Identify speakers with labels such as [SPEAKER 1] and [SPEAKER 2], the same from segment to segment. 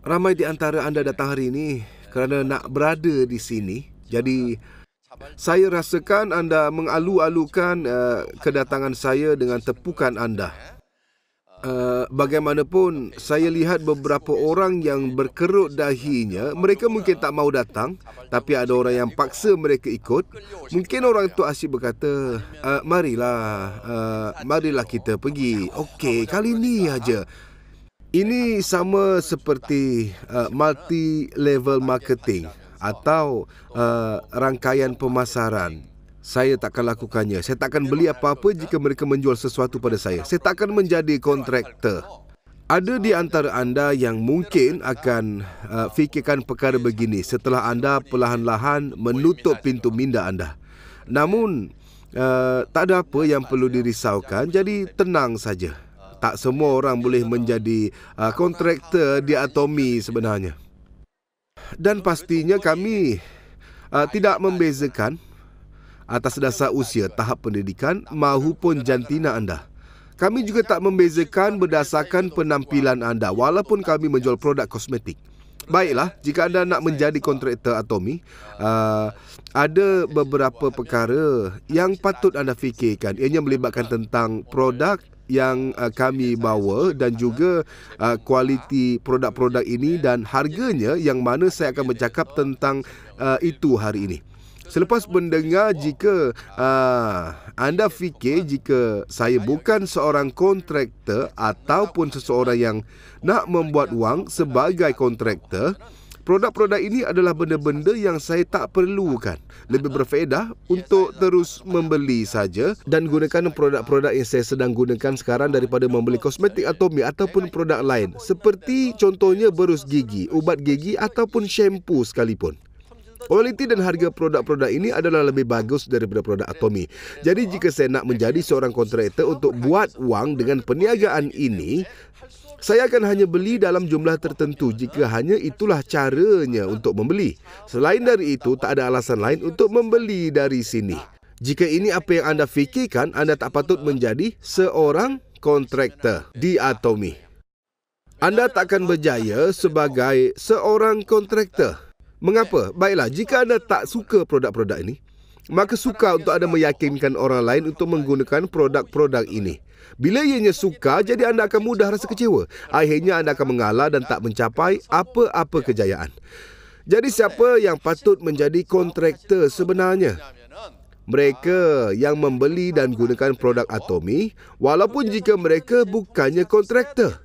[SPEAKER 1] Ramai di antara anda datang hari ini kerana nak berada di sini. Jadi, saya rasakan anda mengalu-alukan kedatangan saya dengan tepukan anda. Bagaimanapun, saya lihat beberapa orang yang berkerut dahinya. Mereka mungkin tak mahu datang, tapi ada orang yang paksa mereka ikut. Mungkin orang itu asyik berkata, marilah kita pergi. Okey, kali ni aja. Ini sama seperti multi-level marketing atau rangkaian pemasaran. Saya takkan lakukannya. Saya takkan beli apa-apa jika mereka menjual sesuatu pada saya. Saya takkan menjadi kontraktor. Ada di antara anda yang mungkin akan fikirkan perkara begini setelah anda perlahan-lahan menutup pintu minda anda. Namun, tak ada apa yang perlu dirisaukan, jadi tenang saja. Tak semua orang boleh menjadi kontraktor di Atomi sebenarnya. Dan pastinya kami tidak membezakan atas dasar usia, tahap pendidikan mahupun jantina anda. Kami juga tak membezakan berdasarkan penampilan anda walaupun kami menjual produk kosmetik. Baiklah, jika anda nak menjadi kontraktor Atomi, ada beberapa perkara yang patut anda fikirkan. Ianya melibatkan tentang produk yang kami bawa dan juga kualiti produk-produk ini dan harganya, yang mana saya akan bercakap tentang itu hari ini. Selepas mendengar jika anda fikir jika saya bukan seorang kontraktor ataupun seseorang yang nak membuat wang sebagai kontraktor, produk-produk ini adalah benda-benda yang saya tak perlukan. Lebih berfaedah untuk terus membeli saja dan gunakan produk-produk yang saya sedang gunakan sekarang daripada membeli kosmetik Atomi ataupun produk lain. Seperti contohnya berus gigi, ubat gigi ataupun shampoo sekalipun. Kualiti dan harga produk-produk ini adalah lebih bagus daripada produk Atomi. Jadi jika saya nak menjadi seorang kontraktor untuk buat wang dengan perniagaan ini, saya akan hanya beli dalam jumlah tertentu jika hanya itulah caranya untuk membeli. Selain dari itu, tak ada alasan lain untuk membeli dari sini. Jika ini apa yang anda fikirkan, anda tak patut menjadi seorang kontraktor di Atomi. Anda takkan berjaya sebagai seorang kontraktor. Mengapa? Baiklah, jika anda tak suka produk-produk ini, maka suka untuk anda meyakinkan orang lain untuk menggunakan produk-produk ini. Bila ianya suka, jadi anda akan mudah rasa kecewa. Akhirnya anda akan mengalah dan tak mencapai apa-apa kejayaan. Jadi siapa yang patut menjadi kontraktor sebenarnya? Mereka yang membeli dan gunakan produk Atomi, walaupun jika mereka bukannya kontraktor.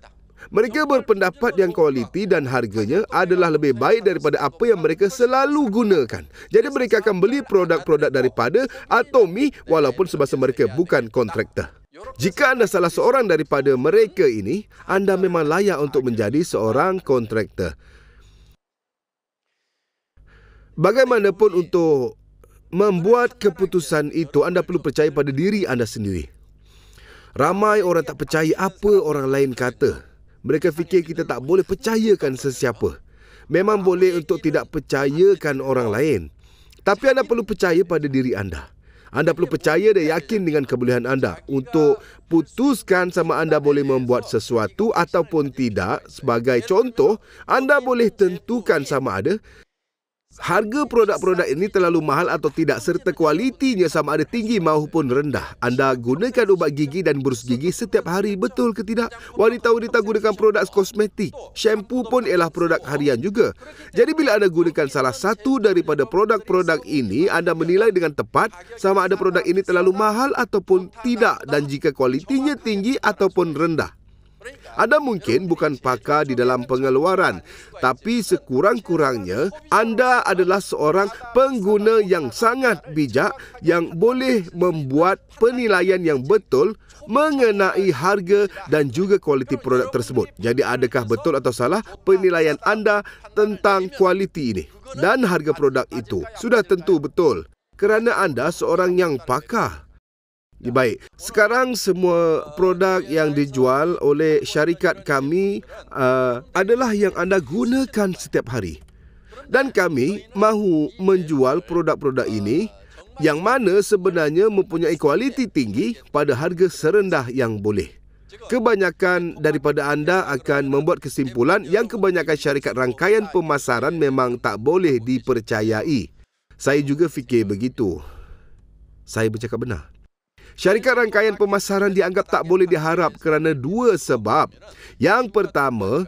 [SPEAKER 1] Mereka berpendapat yang kualiti dan harganya adalah lebih baik daripada apa yang mereka selalu gunakan. Jadi mereka akan beli produk-produk daripada Atomi walaupun semasa mereka bukan kontraktor. Jika anda salah seorang daripada mereka ini, anda memang layak untuk menjadi seorang kontraktor. Bagaimanapun untuk membuat keputusan itu, anda perlu percaya pada diri anda sendiri. Ramai orang tak percaya apa orang lain kata. Mereka fikir kita tak boleh percayakan sesiapa. Memang boleh untuk tidak percayakan orang lain. Tapi anda perlu percaya pada diri anda. Anda perlu percaya dan yakin dengan kebolehan anda untuk putuskan sama anda boleh membuat sesuatu ataupun tidak. Sebagai contoh, anda boleh tentukan sama ada harga produk-produk ini terlalu mahal atau tidak, serta kualitinya sama ada tinggi maupun rendah. Anda gunakan ubat gigi dan berus gigi setiap hari, betul ke tidak? Wanita-wanita gunakan produk kosmetik. Shampoo pun ialah produk harian juga. Jadi bila anda gunakan salah satu daripada produk-produk ini, anda menilai dengan tepat sama ada produk ini terlalu mahal ataupun tidak, dan jika kualitinya tinggi ataupun rendah. Anda mungkin bukan pakar di dalam pengeluaran, tapi sekurang-kurangnya anda adalah seorang pengguna yang sangat bijak yang boleh membuat penilaian yang betul mengenai harga dan juga kualiti produk tersebut. Jadi adakah betul atau salah penilaian anda tentang kualiti ini dan harga produk itu? Sudah tentu betul kerana anda seorang yang pakar. Baik, sekarang semua produk yang dijual oleh syarikat kami adalah yang anda gunakan setiap hari. Dan kami mahu menjual produk-produk ini yang mana sebenarnya mempunyai kualiti tinggi pada harga serendah yang boleh. kebanyakan daripada anda akan membuat kesimpulan yang kebanyakan syarikat rangkaian pemasaran memang tak boleh dipercayai. Saya juga fikir begitu. Saya bercakap benar. Syarikat rangkaian pemasaran dianggap tak boleh diharap kerana dua sebab. Yang pertama,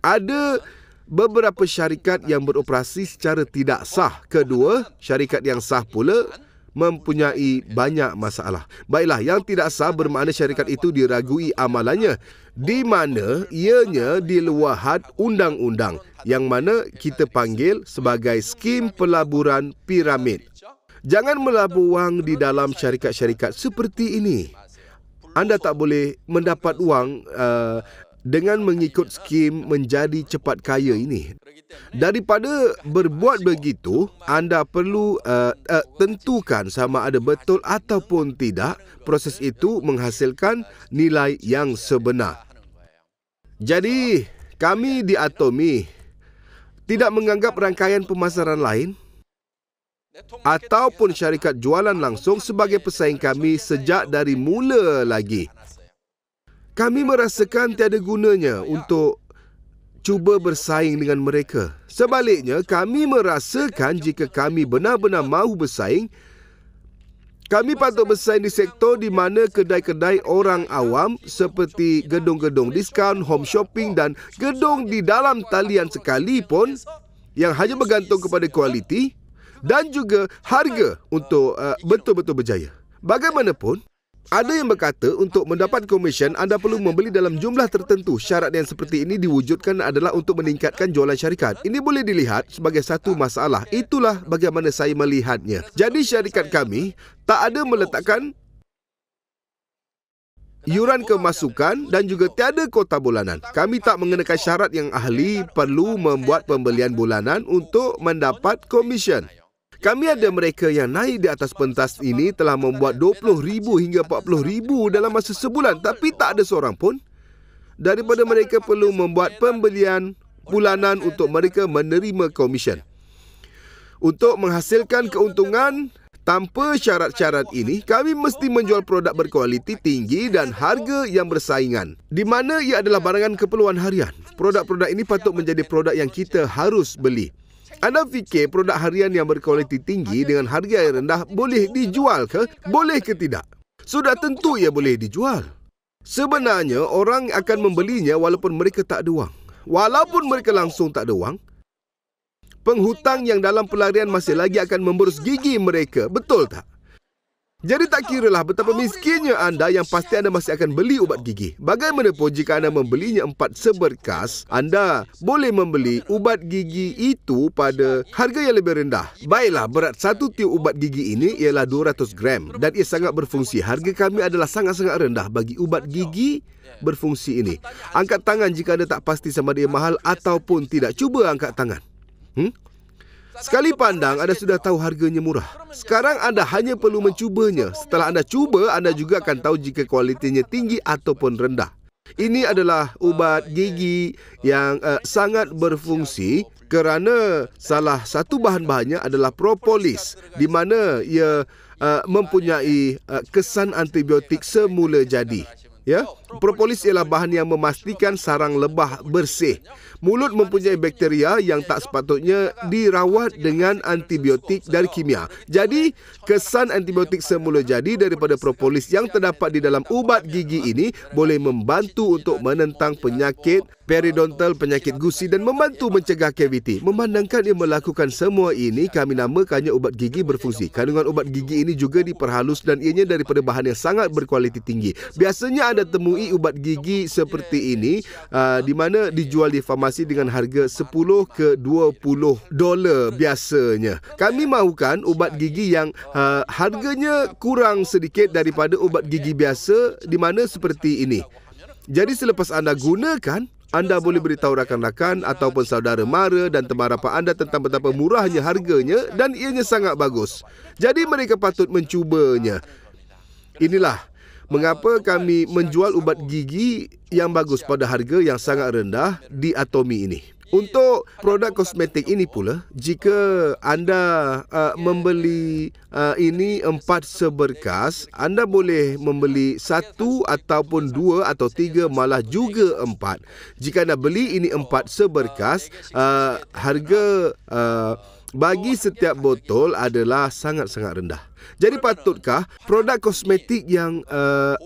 [SPEAKER 1] ada beberapa syarikat yang beroperasi secara tidak sah. Kedua, syarikat yang sah pula mempunyai banyak masalah. Baiklah, yang tidak sah bermakna syarikat itu diragui amalannya, di mana ianya di luar had undang-undang, yang mana kita panggil sebagai skim pelaburan piramid. Jangan melabur wang di dalam syarikat-syarikat seperti ini. Anda tak boleh mendapat wang dengan mengikut skim menjadi cepat kaya ini. Daripada berbuat begitu, anda perlu tentukan sama ada betul ataupun tidak proses itu menghasilkan nilai yang sebenar. Jadi, kami di Atomi tidak menganggap rangkaian pemasaran lain ataupun syarikat jualan langsung sebagai pesaing kami sejak dari mula lagi. Kami merasakan tiada gunanya untuk cuba bersaing dengan mereka. Sebaliknya, kami merasakan jika kami benar-benar mahu bersaing, kami patut bersaing di sektor di mana kedai-kedai orang awam seperti gedung-gedung diskaun, home shopping dan gedung di dalam talian sekalipun yang hanya bergantung kepada kualiti dan juga harga untuk betul-betul berjaya. Bagaimanapun, ada yang berkata untuk mendapat komisen anda perlu membeli dalam jumlah tertentu. Syarat yang seperti ini diwujudkan adalah untuk meningkatkan jualan syarikat. Ini boleh dilihat sebagai satu masalah. Itulah bagaimana saya melihatnya. Jadi syarikat kami tak ada meletakkan yuran kemasukan dan juga tiada kota bulanan. Kami tak mengenakan syarat yang ahli perlu membuat pembelian bulanan untuk mendapat komisen. Kami ada mereka yang naik di atas pentas ini telah membuat 20,000 hingga 40,000 dalam masa sebulan, tapi tak ada seorang pun daripada mereka perlu membuat pembelian bulanan untuk mereka menerima komisen. Untuk menghasilkan keuntungan tanpa syarat-syarat ini, kami mesti menjual produk berkualiti tinggi dan harga yang bersaingan, di mana ia adalah barangan keperluan harian. Produk-produk ini patut menjadi produk yang kita harus beli. Anda fikir produk harian yang berkualiti tinggi dengan harga yang rendah boleh dijual ke? Boleh ke tidak? Sudah tentu ia boleh dijual. Sebenarnya orang akan membelinya walaupun mereka tak ada wang. Walaupun mereka langsung tak ada wang, penghutang yang dalam pelarian masih lagi akan memberus gigi mereka. Betul tak? Jadi tak kiralah betapa miskinnya anda, yang pasti anda masih akan beli ubat gigi. Bagaimanapun jika anda membelinya 4 seberkas, anda boleh membeli ubat gigi itu pada harga yang lebih rendah. Baiklah, berat satu tiup ubat gigi ini ialah 200 gram dan ia sangat berfungsi. Harga kami adalah sangat-sangat rendah bagi ubat gigi berfungsi ini. Angkat tangan jika anda tak pasti sama dia mahal ataupun tidak. Cuba angkat tangan. Sekali pandang, anda sudah tahu harganya murah. Sekarang anda hanya perlu mencubanya. Setelah anda cuba, anda juga akan tahu jika kualitinya tinggi ataupun rendah. Ini adalah ubat gigi yang sangat berfungsi kerana salah satu bahan-bahannya adalah propolis, di mana ia mempunyai kesan antibiotik semula jadi. Ya, propolis ialah bahan yang memastikan sarang lebah bersih. Mulut mempunyai bakteria yang tak sepatutnya dirawat dengan antibiotik dari kimia. Jadi, kesan antibiotik semula jadi daripada propolis yang terdapat di dalam ubat gigi ini boleh membantu untuk menentang penyakit periodontal, penyakit gusi dan membantu mencegah kaviti. Memandangkan ia melakukan semua ini, kami namakannya ubat gigi berfungsi. Kandungan ubat gigi ini juga diperhalus dan ianya daripada bahan yang sangat berkualiti tinggi. Biasanya anda temui ubat gigi seperti ini di mana dijual di farmasi dengan harga 10 ke 20 dolar biasanya. Kami mahukan ubat gigi yang harganya kurang sedikit daripada ubat gigi biasa, di mana seperti ini. Jadi selepas anda gunakan, anda boleh beritahu rakan-rakan ataupun saudara mara dan teman rapat anda tentang betapa murahnya harganya dan ianya sangat bagus. Jadi mereka patut mencubanya. Inilah mengapa kami menjual ubat gigi yang bagus pada harga yang sangat rendah di Atomi ini. Untuk produk kosmetik ini pula, jika anda membeli ini 4 seberkas, anda boleh membeli 1 ataupun 2 atau 3 malah juga 4. Jika anda beli ini 4 seberkas, harga bagi setiap botol adalah sangat-sangat rendah. Jadi patutkah produk kosmetik yang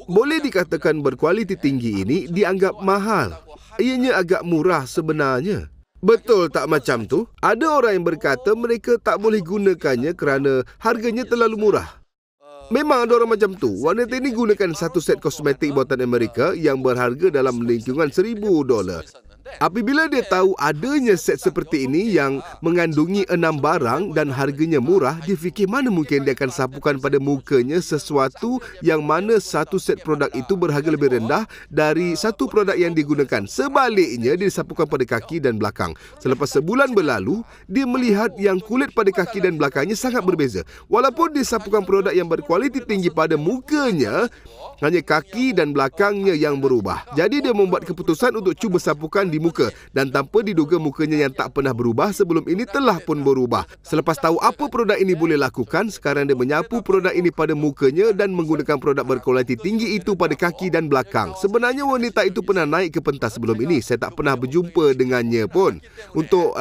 [SPEAKER 1] boleh dikatakan berkualiti tinggi ini dianggap mahal? Ianya agak murah sebenarnya. Betul tak macam tu? Ada orang yang berkata mereka tak boleh gunakannya kerana harganya terlalu murah. Memang ada orang macam tu. Wanita ini gunakan satu set kosmetik buatan Amerika yang berharga dalam lingkungan $1,000. Apabila dia tahu adanya set seperti ini yang mengandungi 6 barang dan harganya murah, dia fikir mana mungkin dia akan sapukan pada mukanya sesuatu yang mana satu set produk itu berharga lebih rendah dari satu produk yang digunakan. Sebaliknya, dia sapukan pada kaki dan belakang. Selepas sebulan berlalu, dia melihat yang kulit pada kaki dan belakangnya sangat berbeza. Walaupun dia sapukan produk yang berkualiti tinggi pada mukanya, hanya kaki dan belakangnya yang berubah. Jadi dia membuat keputusan untuk cuba sapukan di muka dan tanpa diduga mukanya yang tak pernah berubah sebelum ini telah pun berubah. Selepas tahu apa produk ini boleh lakukan, sekarang dia menyapu produk ini pada mukanya dan menggunakan produk berkualiti tinggi itu pada kaki dan belakang. Sebenarnya wanita itu pernah naik ke pentas sebelum ini. Saya tak pernah berjumpa dengannya pun untuk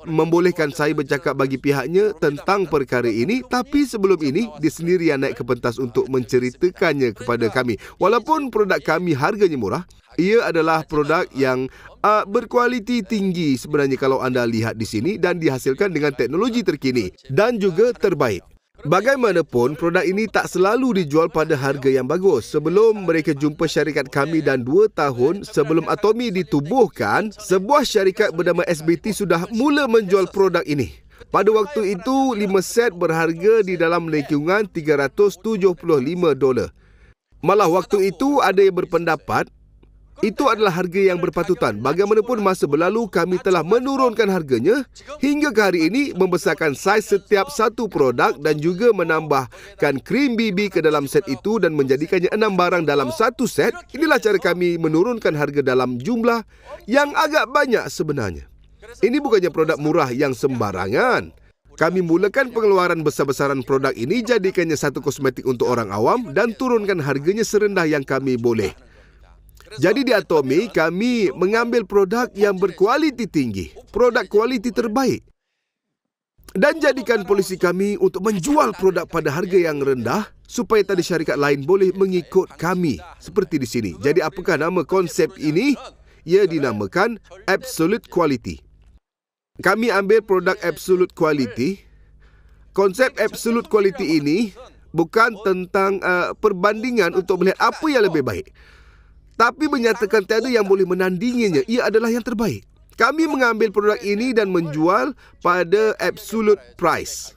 [SPEAKER 1] membolehkan saya bercakap bagi pihaknya tentang perkara ini, tapi sebelum ini dia sendiri yang naik ke pentas untuk menceritakannya kepada kami. Walaupun produk kami harganya murah, ia adalah produk yang berkualiti tinggi sebenarnya kalau anda lihat di sini dan dihasilkan dengan teknologi terkini dan juga terbaik. Bagaimanapun, produk ini tak selalu dijual pada harga yang bagus. Sebelum mereka jumpa syarikat kami dan 2 tahun sebelum Atomy ditubuhkan, sebuah syarikat bernama SBT sudah mula menjual produk ini. Pada waktu itu, 5 set berharga di dalam lingkungan $375. Malah waktu itu ada yang berpendapat itu adalah harga yang berpatutan. Bagaimanapun masa berlalu kami telah menurunkan harganya hingga ke hari ini, membesarkan saiz setiap satu produk dan juga menambahkan krim BB ke dalam set itu dan menjadikannya 6 barang dalam satu set. Inilah cara kami menurunkan harga dalam jumlah yang agak banyak sebenarnya. Ini bukannya produk murah yang sembarangan. Kami mulakan pengeluaran besar-besaran produk ini, jadikannya satu kosmetik untuk orang awam dan turunkan harganya serendah yang kami boleh. Jadi di Atomy, kami mengambil produk yang berkualiti tinggi, produk kualiti terbaik, dan jadikan polisi kami untuk menjual produk pada harga yang rendah supaya tadi syarikat lain boleh mengikut kami seperti di sini. Jadi apakah nama konsep ini? Ia dinamakan Absolute Quality. Kami ambil produk Absolute Quality. Konsep Absolute Quality ini bukan tentang perbandingan untuk melihat apa yang lebih baik, tapi menyatakan tiada yang boleh menandinginya. Ia adalah yang terbaik. Kami mengambil produk ini dan menjual pada absolute price.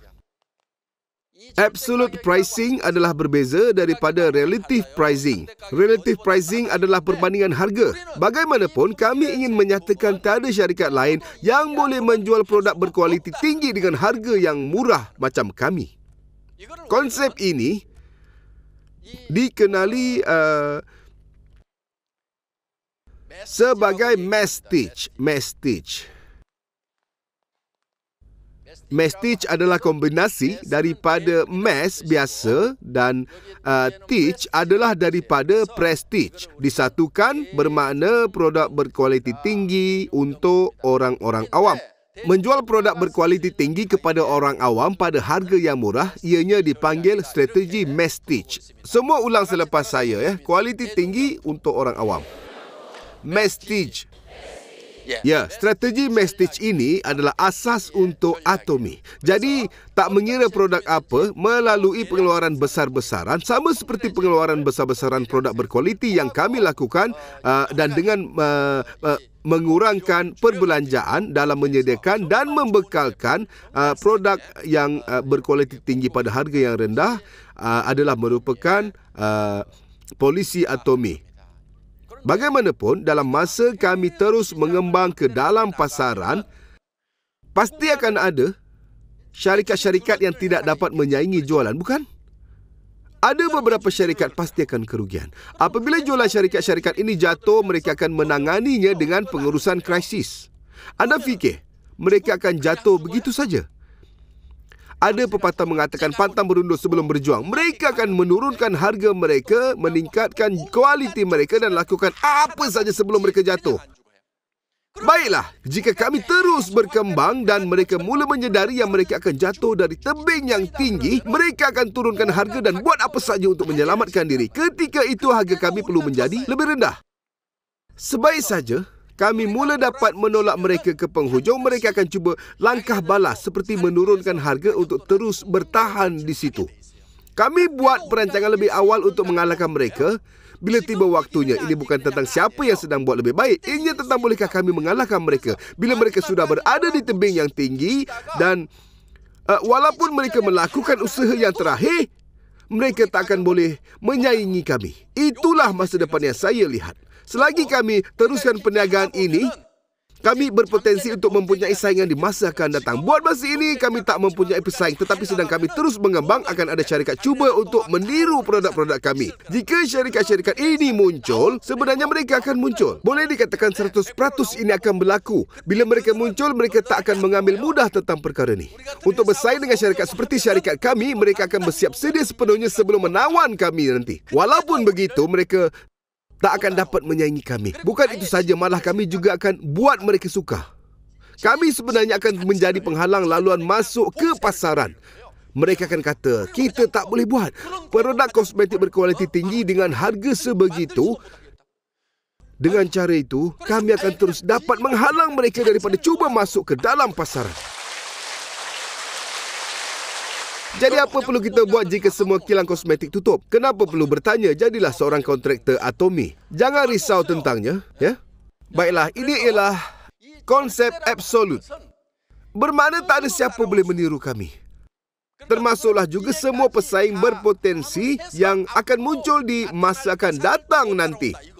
[SPEAKER 1] Absolute pricing adalah berbeza daripada relative pricing. Relative pricing adalah perbandingan harga. Bagaimanapun, kami ingin menyatakan tiada syarikat lain yang boleh menjual produk berkualiti tinggi dengan harga yang murah macam kami. Konsep ini dikenali sebagai mass-stitch. Mass-stitch adalah kombinasi daripada mass biasa dan stitch adalah daripada press-stitch. Disatukan bermakna produk berkualiti tinggi untuk orang-orang awam. Menjual produk berkualiti tinggi kepada orang awam pada harga yang murah, ianya dipanggil strategi mass-stitch. Semua ulang selepas saya, kualiti tinggi untuk orang awam. Mass-stitch. Ya, strategi mass-stitch ini adalah asas untuk Atomy. Jadi, tak mengira produk apa, melalui pengeluaran besar-besaran, sama seperti pengeluaran besar-besaran produk berkualiti yang kami lakukan dan dengan mengurangkan perbelanjaan dalam menyediakan dan membekalkan produk yang berkualiti tinggi pada harga yang rendah adalah merupakan polisi Atomy. Bagaimanapun, dalam masa kami terus mengembang ke dalam pasaran, pasti akan ada syarikat-syarikat yang tidak dapat menyaingi jualan, bukan? Ada beberapa syarikat pasti akan kerugian. Apabila jualan syarikat-syarikat ini jatuh, mereka akan menanganinya dengan pengurusan krisis. Anda fikir mereka akan jatuh begitu saja? Ada pepatah mengatakan pantang berundur sebelum berjuang. Mereka akan menurunkan harga mereka, meningkatkan kualiti mereka dan lakukan apa saja sebelum mereka jatuh. Baiklah, jika kami terus berkembang dan mereka mula menyedari yang mereka akan jatuh dari tebing yang tinggi, mereka akan turunkan harga dan buat apa saja untuk menyelamatkan diri. Ketika itu harga kami perlu menjadi lebih rendah. Sebaik saja kami mula dapat menolak mereka ke penghujung, mereka akan cuba langkah balas seperti menurunkan harga untuk terus bertahan di situ. Kami buat perancangan lebih awal untuk mengalahkan mereka. Bila tiba waktunya, ini bukan tentang siapa yang sedang buat lebih baik. Ini tentang bolehkah kami mengalahkan mereka. Bila mereka sudah berada di tebing yang tinggi dan walaupun mereka melakukan usaha yang terakhir, mereka tak akan boleh menyaingi kami. Itulah masa depan yang saya lihat. Selagi kami teruskan perniagaan ini, kami berpotensi untuk mempunyai saingan di masa akan datang. Buat masa ini, kami tak mempunyai pesaing. Tetapi sedang kami terus mengembang, akan ada syarikat cuba untuk meniru produk-produk kami. Jika syarikat-syarikat ini muncul, sebenarnya mereka akan muncul. Boleh dikatakan 100% ini akan berlaku. Bila mereka muncul, mereka tak akan mengambil mudah tentang perkara ini. Untuk bersaing dengan syarikat seperti syarikat kami, mereka akan bersiap sedia sepenuhnya sebelum menawan kami nanti. Walaupun begitu, mereka tak akan dapat menyaingi kami. Bukan itu saja, malah kami juga akan buat mereka suka. Kami sebenarnya akan menjadi penghalang laluan masuk ke pasaran. Mereka akan kata, kita tak boleh buat produk kosmetik berkualiti tinggi dengan harga sebegitu. Dengan cara itu, kami akan terus dapat menghalang mereka daripada cuba masuk ke dalam pasaran. Jadi apa perlu kita buat jika semua kilang kosmetik tutup? Kenapa perlu bertanya? Jadilah seorang kontraktor atomi. Jangan risau tentangnya, ya. Baiklah, ini ialah konsep absolut. Bermakna tak ada siapa boleh meniru kami. Termasuklah juga semua pesaing berpotensi yang akan muncul di masa akan datang nanti.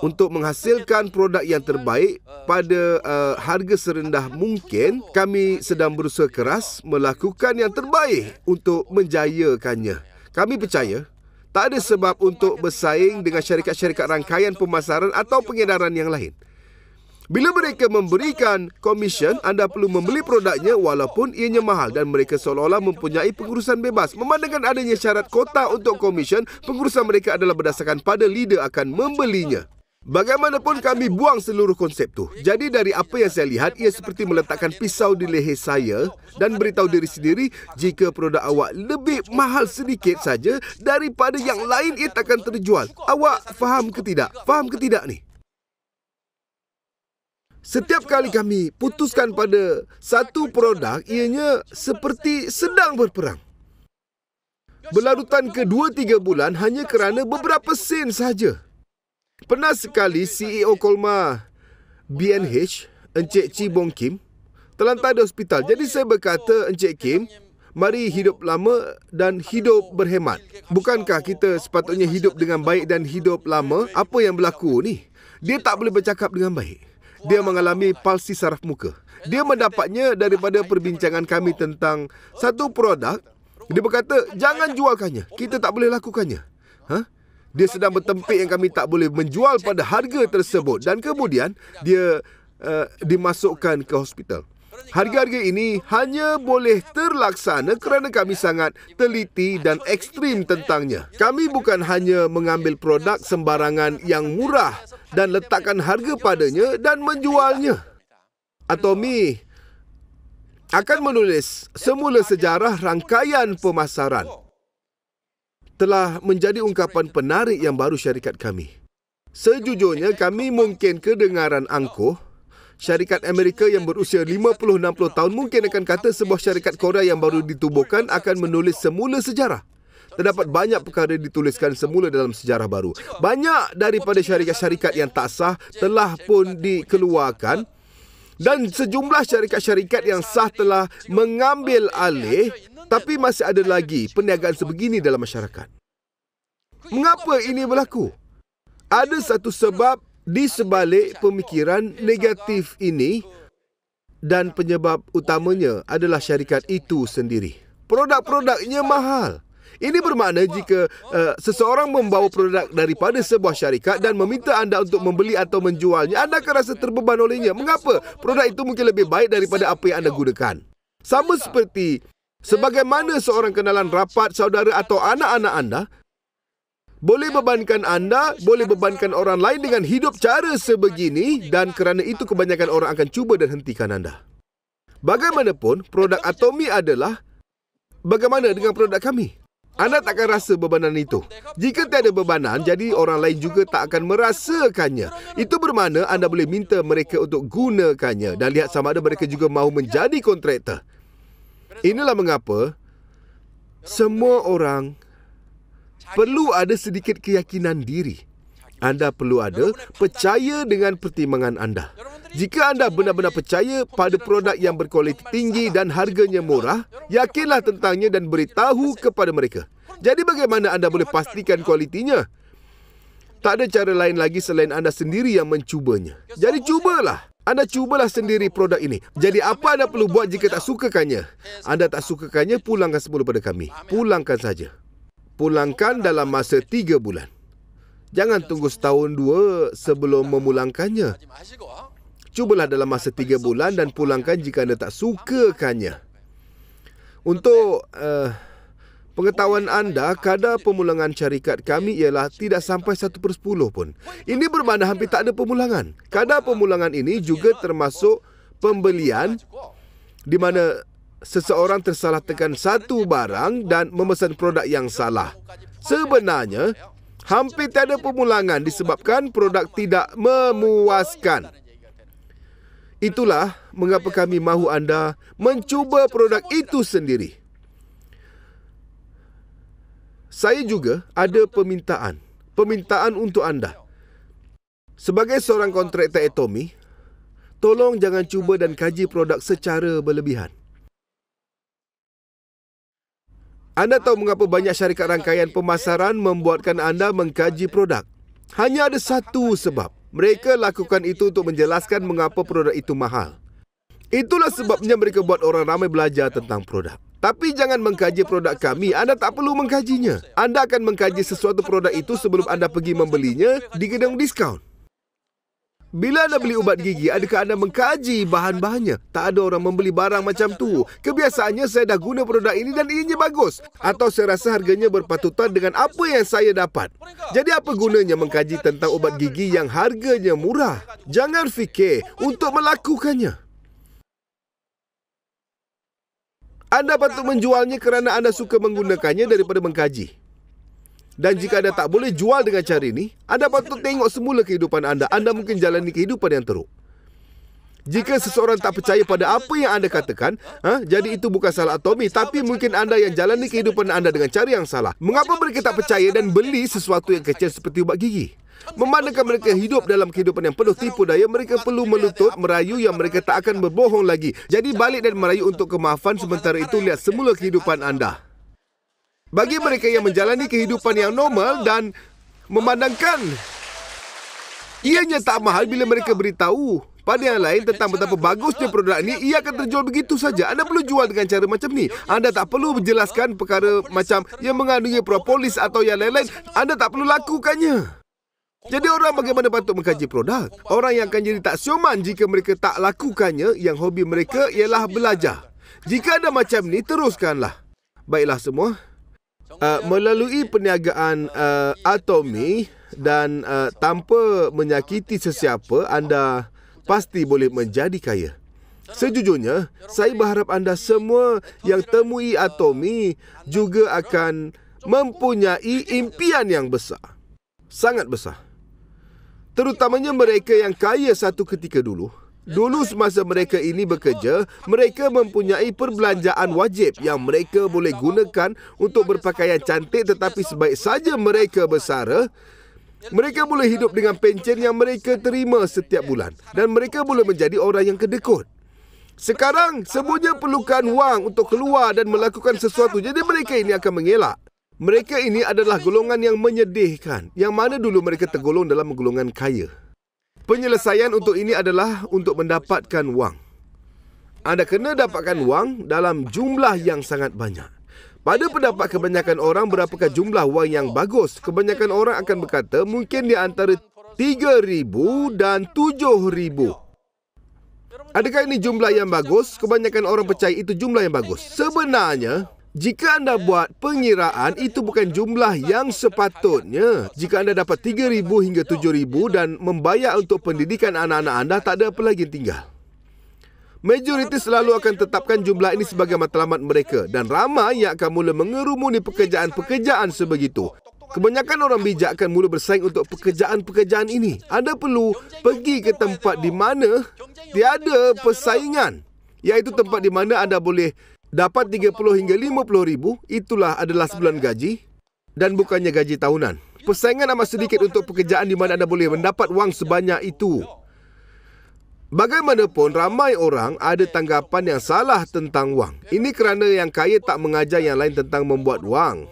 [SPEAKER 1] Untuk menghasilkan produk yang terbaik pada harga serendah mungkin, kami sedang berusaha keras melakukan yang terbaik untuk menjayakannya. Kami percaya tak ada sebab untuk bersaing dengan syarikat-syarikat rangkaian pemasaran atau pengedaran yang lain. Bila mereka memberikan komisen, anda perlu membeli produknya walaupun ianya mahal dan mereka seolah-olah mempunyai pengurusan bebas. Memandangkan adanya syarat kota untuk komisen, pengurusan mereka adalah berdasarkan pada leader akan membelinya. Bagaimanapun kami buang seluruh konsep tu. Jadi dari apa yang saya lihat, ia seperti meletakkan pisau di leher saya dan beritahu diri sendiri, jika produk awak lebih mahal sedikit saja daripada yang lain, ia takkan terjual. Awak faham ke tidak? Faham ke tidak ni? Setiap kali kami putuskan pada satu produk, ianya seperti sedang berperang. Berlarutan ke 2-3 bulan hanya kerana beberapa sen sahaja. Pernah sekali CEO Kolmar B&H, Encik Chi Bong Kim, terlantar di hospital. Jadi saya berkata, Encik Kim, mari hidup lama dan hidup berhemat. Bukankah kita sepatutnya hidup dengan baik dan hidup lama? Apa yang berlaku ni? Dia tak boleh bercakap dengan baik. Dia mengalami palsi saraf muka. Dia mendapatnya daripada perbincangan kami tentang satu produk. Dia berkata, jangan jualkannya. Kita tak boleh lakukannya. Dia sedang bertempik yang kami tak boleh menjual pada harga tersebut. Dan kemudian, dia dimasukkan ke hospital. Harga-harga ini hanya boleh terlaksana kerana kami sangat teliti dan ekstrim tentangnya. Kami bukan hanya mengambil produk sembarangan yang murah dan letakkan harga padanya dan menjualnya. Atomi akan menulis semula sejarah rangkaian pemasaran. Telah menjadi ungkapan penarik yang baru syarikat kami. Sejujurnya, kami mungkin kedengaran angkuh. Syarikat Amerika yang berusia 50-60 tahun mungkin akan kata sebuah syarikat Korea yang baru ditubuhkan akan menulis semula sejarah. Terdapat banyak perkara dituliskan semula dalam sejarah baru. Banyak daripada syarikat-syarikat yang tak sah telah pun dikeluarkan dan sejumlah syarikat-syarikat yang sah telah mengambil alih, tapi masih ada lagi perniagaan sebegini dalam masyarakat. Mengapa ini berlaku? Ada satu sebab di sebalik pemikiran negatif ini dan penyebab utamanya adalah syarikat itu sendiri. Produk-produknya mahal. Ini bermakna jika seseorang membawa produk daripada sebuah syarikat dan meminta anda untuk membeli atau menjualnya, anda akan rasa terbeban olehnya. Mengapa? Produk itu mungkin lebih baik daripada apa yang anda gunakan. Sama seperti sebagaimana seorang kenalan rapat, saudara atau anak-anak anda boleh bebankan anda, boleh bebankan orang lain dengan hidup cara sebegini, dan kerana itu kebanyakan orang akan cuba dan hentikan anda. Bagaimanapun, produk Atomi adalah bagaimana dengan produk kami? Anda takkan rasa bebanan itu. Jika tiada bebanan, jadi orang lain juga tak akan merasakannya. Itu bermakna anda boleh minta mereka untuk gunakannya dan lihat sama ada mereka juga mahu menjadi kontraktor. Inilah mengapa semua orang perlu ada sedikit keyakinan diri. Anda perlu ada percaya dengan pertimbangan anda. Jika anda benar-benar percaya pada produk yang berkualiti tinggi dan harganya murah, yakinlah tentangnya dan beritahu kepada mereka. Jadi bagaimana anda boleh pastikan kualitinya? Tak ada cara lain lagi selain anda sendiri yang mencubanya. Jadi cubalah. Anda cubalah sendiri produk ini. Jadi apa anda perlu buat jika tak sukakannya? Anda tak sukakannya, pulangkan semula pada kami. Pulangkan saja. Pulangkan dalam masa 3 bulan. Jangan tunggu setahun 2 sebelum memulangkannya. Cubalah dalam masa 3 bulan dan pulangkan jika anda tak sukakannya. Untuk pengetahuan anda, kadar pemulangan syarikat kami ialah tidak sampai 1/10 pun. Ini bermakna hampir tak ada pemulangan. Kadar pemulangan ini juga termasuk pembelian di mana seseorang tersalah tekan satu barang dan memesan produk yang salah. Sebenarnya, hampir tiada pemulangan disebabkan produk tidak memuaskan. Itulah mengapa kami mahu anda mencuba produk itu sendiri. Saya juga ada permintaan untuk anda. Sebagai seorang kontraktor Atomi, tolong jangan cuba dan kaji produk secara berlebihan. Anda tahu mengapa banyak syarikat rangkaian pemasaran membuatkan anda mengkaji produk? Hanya ada satu sebab. Mereka lakukan itu untuk menjelaskan mengapa produk itu mahal. Itulah sebabnya mereka buat orang ramai belajar tentang produk. Tapi jangan mengkaji produk kami, anda tak perlu mengkajinya. Anda akan mengkaji sesuatu produk itu sebelum anda pergi membelinya di gedung diskaun. Bila anda beli ubat gigi, adakah anda mengkaji bahan-bahannya? Tak ada orang membeli barang macam tu. Kebiasaannya saya dah guna produk ini dan ianya bagus. Atau saya rasa harganya berpatutan dengan apa yang saya dapat. Jadi apa gunanya mengkaji tentang ubat gigi yang harganya murah? Jangan fikir untuk melakukannya. Anda patut menjualnya kerana anda suka menggunakannya daripada mengkaji. Dan jika anda tak boleh jual dengan cara ini, anda patut tengok semula kehidupan anda. Anda mungkin jalani kehidupan yang teruk. Jika seseorang tak percaya pada apa yang anda katakan, jadi itu bukan salah Atomi, tapi mungkin anda yang jalani kehidupan anda dengan cara yang salah. Mengapa mereka tak percaya dan beli sesuatu yang kecil seperti ubat gigi? Memandangkan mereka hidup dalam kehidupan yang penuh tipu daya, mereka perlu melutut, merayu yang mereka tak akan berbohong lagi. Jadi balik dan merayu untuk kemaafan, sementara itu lihat semula kehidupan anda. Bagi mereka yang menjalani kehidupan yang normal dan memandangkan ianya tak mahal, bila mereka beritahu pada yang lain tentang betapa bagusnya produk ini, ia akan terjual begitu saja. Anda perlu jual dengan cara macam ni. Anda tak perlu menjelaskan perkara macam yang mengandungi propolis atau yang lain-lain. Anda tak perlu lakukannya. Jadi orang bagaimana patut mengkaji produk? Orang yang akan jadi tak sioman jika mereka tak lakukannya. Yang hobi mereka ialah belajar. Jika ada macam ni, teruskanlah. Baiklah semua. Melalui perniagaan Atomi dan tanpa menyakiti sesiapa, anda pasti boleh menjadi kaya. Sejujurnya, saya berharap anda semua yang temui Atomi juga akan mempunyai impian yang besar. Sangat besar. Terutamanya mereka yang kaya satu ketika dulu. Dulu semasa mereka ini bekerja, mereka mempunyai perbelanjaan wajib yang mereka boleh gunakan untuk berpakaian cantik, tetapi sebaik saja mereka bersara, mereka boleh hidup dengan pencen yang mereka terima setiap bulan. Dan mereka boleh menjadi orang yang kedekut. Sekarang, semuanya perlukan wang untuk keluar dan melakukan sesuatu. Jadi mereka ini akan mengelak. Mereka ini adalah golongan yang menyedihkan, yang mana dulu mereka tergolong dalam golongan kaya. Penyelesaian untuk ini adalah untuk mendapatkan wang. Anda kena dapatkan wang dalam jumlah yang sangat banyak. Pada pendapat kebanyakan orang, berapakah jumlah wang yang bagus? Kebanyakan orang akan berkata mungkin di antara 3,000 dan 7,000. Adakah ini jumlah yang bagus? Kebanyakan orang percaya itu jumlah yang bagus. Sebenarnya, jika anda buat pengiraan, itu bukan jumlah yang sepatutnya. Jika anda dapat 3,000 hingga 7,000 dan membayar untuk pendidikan anak-anak anda, tak ada apa lagi yang tinggal. Majoriti selalu akan tetapkan jumlah ini sebagai matlamat mereka dan ramai yang akan mula mengerumuni pekerjaan-pekerjaan sebegitu. Kebanyakan orang bijak akan mula bersaing untuk pekerjaan-pekerjaan ini. Anda perlu pergi ke tempat di mana tiada persaingan, iaitu tempat di mana anda boleh dapat 30 hingga 50,000. Itulah adalah sebulan gaji dan bukannya gaji tahunan. Persaingan amat sedikit untuk pekerjaan di mana anda boleh mendapat wang sebanyak itu. Bagaimanapun, ramai orang ada tanggapan yang salah tentang wang. Ini kerana yang kaya tak mengajar yang lain tentang membuat wang.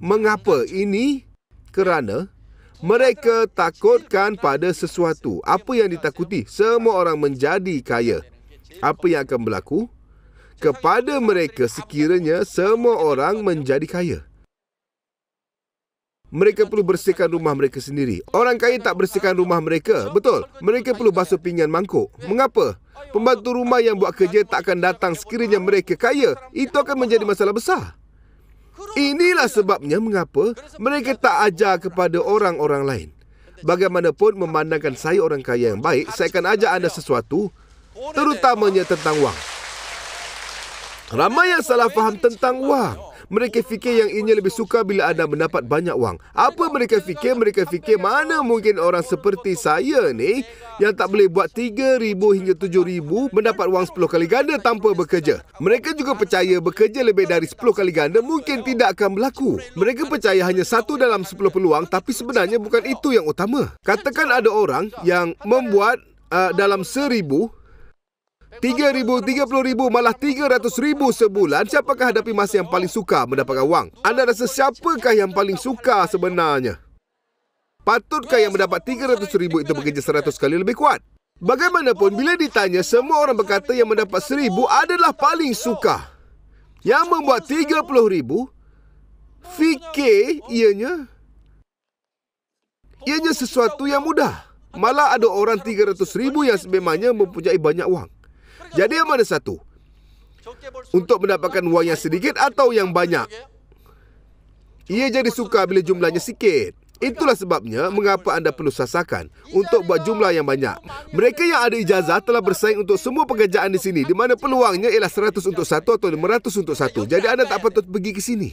[SPEAKER 1] Mengapa? Ini kerana mereka takutkan pada sesuatu. Apa yang ditakuti? Semua orang menjadi kaya. Apa yang akan berlaku kepada mereka sekiranya semua orang menjadi kaya? Mereka perlu bersihkan rumah mereka sendiri. Orang kaya tak bersihkan rumah mereka. Betul. Mereka perlu basuh pinggan mangkuk. Mengapa? Pembantu rumah yang buat kerja tak akan datang sekiranya mereka kaya. Itu akan menjadi masalah besar. Inilah sebabnya mengapa mereka tak ajar kepada orang-orang lain. Bagaimanapun, memandangkan saya orang kaya yang baik, saya akan ajar anda sesuatu, terutamanya tentang wang. Ramai yang salah faham tentang wang. Mereka fikir yang ianya lebih suka bila anda mendapat banyak wang. Apa mereka fikir? Mereka fikir mana mungkin orang seperti saya ni yang tak boleh buat 3,000 hingga 7,000 mendapat wang 10 kali ganda tanpa bekerja. Mereka juga percaya bekerja lebih dari 10 kali ganda mungkin tidak akan berlaku. Mereka percaya hanya 1 dalam 10 peluang, tapi sebenarnya bukan itu yang utama. Katakan ada orang yang membuat dalam 1,000, 3,000, 30,000, malah 300,000 sebulan. Siapakah hadapi masa yang paling suka mendapatkan wang? Anda rasa siapakah yang paling suka sebenarnya? Patutkah yang mendapat 300,000 itu bekerja 100 kali lebih kuat? Bagaimanapun, bila ditanya, semua orang berkata yang mendapat 1,000 adalah paling suka. Yang membuat 30,000 fikir ianya sesuatu yang mudah. Malah ada orang 300,000 yang sememangnya mempunyai banyak wang. Jadi yang mana satu? Untuk mendapatkan wang yang sedikit atau yang banyak? Ia jadi suka bila jumlahnya sikit. Itulah sebabnya mengapa anda perlu sasakan untuk buat jumlah yang banyak. Mereka yang ada ijazah telah bersaing untuk semua pekerjaan di sini, di mana peluangnya ialah 100 untuk satu atau 500 untuk satu. Jadi anda tak patut pergi ke sini.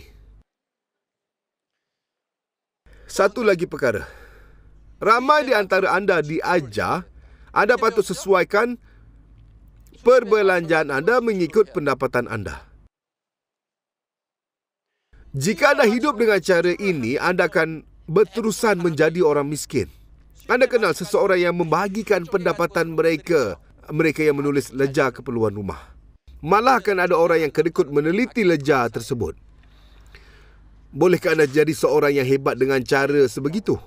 [SPEAKER 1] Satu lagi perkara. Ramai di antara anda diajar, anda patut sesuaikan perbelanjaan anda mengikut pendapatan anda. Jika anda hidup dengan cara ini, anda akan berterusan menjadi orang miskin. Anda kenal seseorang yang membahagikan pendapatan mereka yang menulis lejar keperluan rumah. Malah akan ada orang yang kedekut meneliti lejar tersebut. Bolehkah anda jadi seorang yang hebat dengan cara sebegitu?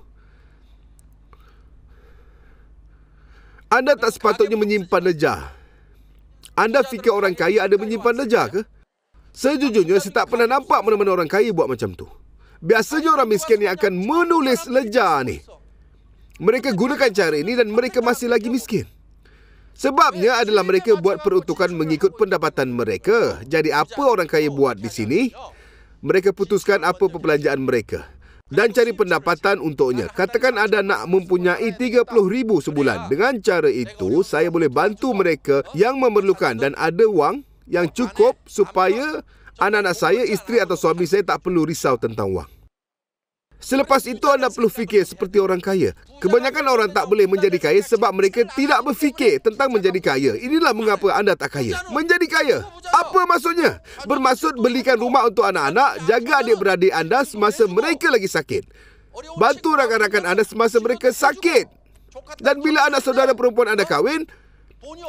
[SPEAKER 1] Anda tak sepatutnya menyimpan lejar. Anda fikir orang kaya ada menyimpan lejar ke? Sejujurnya, saya tak pernah nampak mana-mana orang kaya buat macam tu. Biasanya orang miskin yang akan menulis lejar ni. Mereka gunakan cara ini dan mereka masih lagi miskin. Sebabnya adalah mereka buat peruntukan mengikut pendapatan mereka. Jadi apa orang kaya buat di sini? Mereka putuskan apa perbelanjaan mereka dan cari pendapatan untuknya. Katakan anda nak mempunyai 30,000 sebulan. Dengan cara itu, saya boleh bantu mereka yang memerlukan dan ada wang yang cukup supaya anak-anak saya, isteri atau suami saya tak perlu risau tentang wang. Selepas itu, anda perlu fikir seperti orang kaya. Kebanyakan orang tak boleh menjadi kaya sebab mereka tidak berfikir tentang menjadi kaya. Inilah mengapa anda tak kaya. Menjadi kaya. Apa maksudnya? Bermaksud belikan rumah untuk anak-anak, jaga adik-beradik anda semasa mereka lagi sakit. Bantu rakan-rakan anda semasa mereka sakit. Dan bila anak saudara perempuan anda kahwin,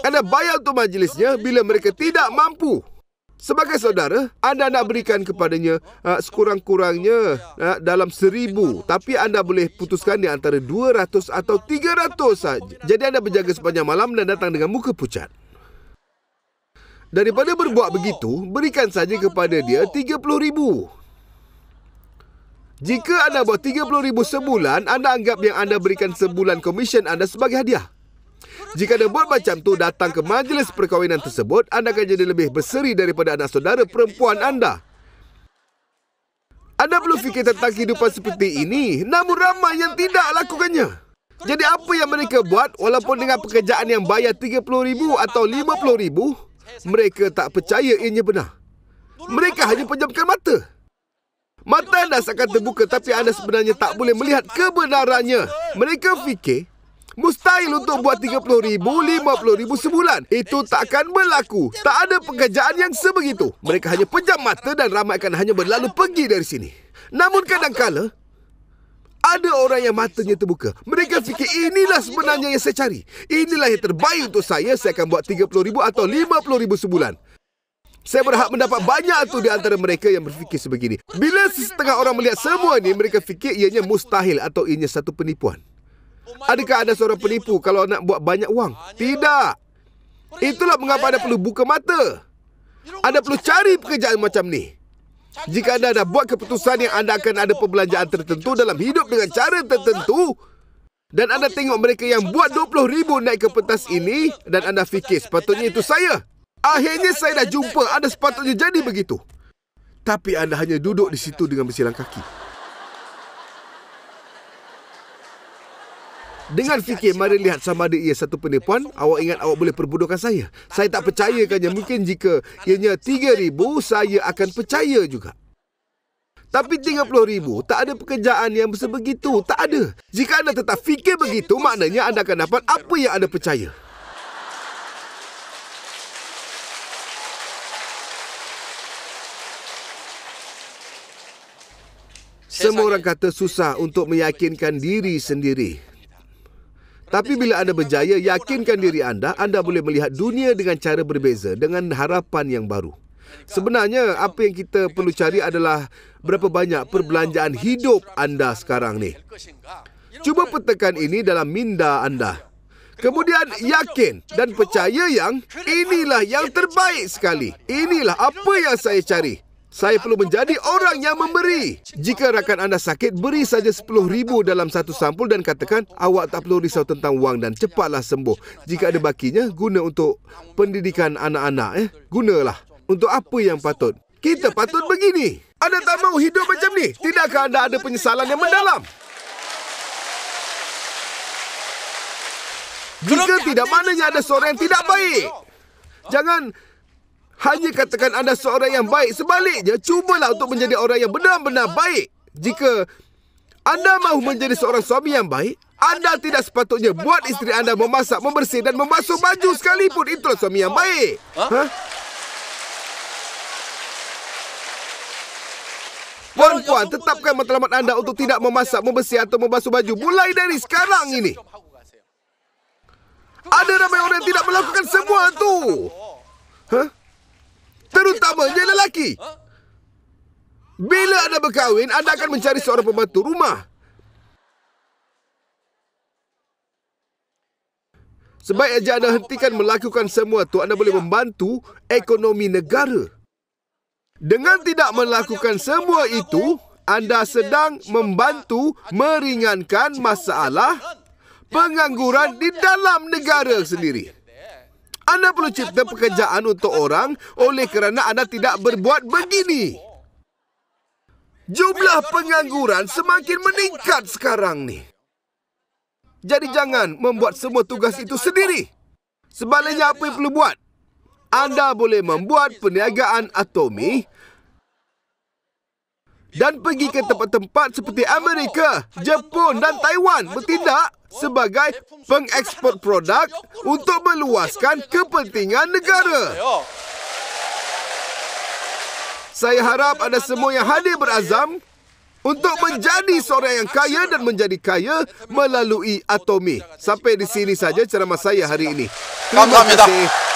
[SPEAKER 1] anda bayar untuk majlisnya bila mereka tidak mampu. Sebagai saudara, anda nak berikan kepadanya sekurang-kurangnya dalam 1,000. Tapi anda boleh putuskan di antara 200 atau 300 saja. Jadi anda berjaga sepanjang malam dan datang dengan muka pucat. Daripada berbuat begitu, berikan saja kepada dia 30,000. Jika anda buat 30,000 sebulan, anda anggap yang anda berikan sebulan komisen anda sebagai hadiah. Jika anda buat macam tu, datang ke majlis perkahwinan tersebut, anda akan jadi lebih berseri daripada anak saudara perempuan anda. Anda perlu fikir tentang kehidupan seperti ini, namun ramai yang tidak lakukannya. Jadi apa yang mereka buat, walaupun dengan pekerjaan yang bayar 30,000 atau 50,000, mereka tak percaya ianya benar. Mereka hanya pejamkan mata. Mata anda seakan terbuka, tapi anda sebenarnya tak boleh melihat kebenarannya. Mereka fikir mustahil untuk buat 30,000, 50,000 sebulan. Itu tak akan berlaku. Tak ada pekerjaan yang sebegitu. Mereka hanya pejam mata dan ramai akan hanya berlalu pergi dari sini. Namun kadang-kala, ada orang yang matanya terbuka. Mereka fikir inilah sebenarnya yang saya cari. Inilah yang terbaik untuk saya. Saya akan buat 30,000 atau 50,000 sebulan. Saya berhak mendapat banyak tu di antara mereka yang berfikir sebegini. Bila setengah orang melihat semua ini, mereka fikir ianya mustahil atau ianya satu penipuan. Adakah ada seorang penipu kalau nak buat banyak wang? Tidak. Itulah mengapa anda perlu buka mata. Anda perlu cari pekerjaan macam ni. Jika anda dah buat keputusan yang anda akan ada perbelanjaan tertentu dalam hidup dengan cara tertentu, dan anda tengok mereka yang buat 20,000 naik ke pentas ini, dan anda fikir sepatutnya itu saya. Akhirnya saya dah jumpa anda sepatutnya jadi begitu. Tapi anda hanya duduk di situ dengan bersilang kaki. Dengan fikir, mari lihat sama ada ia satu penipuan, awak ingat awak boleh perbodohkan saya. Saya tak percayakannya. Mungkin jika ianya 3,000, saya akan percaya juga. Tapi 30,000, tak ada pekerjaan yang sebegitu. Tak ada. Jika anda tetap fikir begitu, maknanya anda akan dapat apa yang anda percaya. Semua orang kata susah untuk meyakinkan diri sendiri. Tapi bila anda berjaya yakinkan diri anda boleh melihat dunia dengan cara berbeza, dengan harapan yang baru. Sebenarnya, apa yang kita perlu cari adalah berapa banyak perbelanjaan hidup anda sekarang ni. Cuba petakan ini dalam minda anda. Kemudian yakin dan percaya yang inilah yang terbaik sekali. Inilah apa yang saya cari. Saya perlu menjadi orang yang memberi. Jika rakan anda sakit, beri saja 10,000 dalam satu sampul dan katakan, awak tak perlu risau tentang wang dan cepatlah sembuh. Jika ada bakinya, guna untuk pendidikan anak-anak. Gunalah untuk apa yang patut. Kita patut begini. Anda tak mahu hidup macam ni? Tidakkah anda ada penyesalan yang mendalam? Jika tidak, maknanya ada seorang yang tidak baik. Jangan hanya katakan anda seorang yang baik. Sebaliknya, cubalah untuk menjadi orang yang benar-benar baik. Jika anda mahu menjadi seorang suami yang baik, anda tidak sepatutnya buat isteri anda memasak, membersih dan membasuh baju sekalipun. Itulah suami yang baik. Puan-puan, tetapkan matlamat anda untuk tidak memasak, membersih atau membasuh baju mulai dari sekarang ini. Ada ramai orang yang tidak melakukan semua tu. Terutamanya lelaki. Bila anda berkahwin, anda akan mencari seorang pembantu rumah. Sebaik aja anda hentikan melakukan semua tu, anda boleh membantu ekonomi negara. Dengan tidak melakukan semua itu, anda sedang membantu meringankan masalah pengangguran di dalam negara sendiri. Anda perlu cipta pekerjaan untuk orang oleh kerana anda tidak berbuat begini. Jumlah pengangguran semakin meningkat sekarang ni. Jadi jangan membuat semua tugas itu sendiri. Sebaliknya, apa yang perlu buat? Anda boleh membuat perniagaan atomi dan pergi ke tempat-tempat seperti Amerika, Jepun dan Taiwan bertindak sebagai pengekspor produk untuk meluaskan kepentingan negara. Saya harap anda semua yang hadir berazam untuk menjadi seorang yang kaya dan menjadi kaya melalui atomi. Sampai di sini saja ceramah saya hari ini. Terima kasih.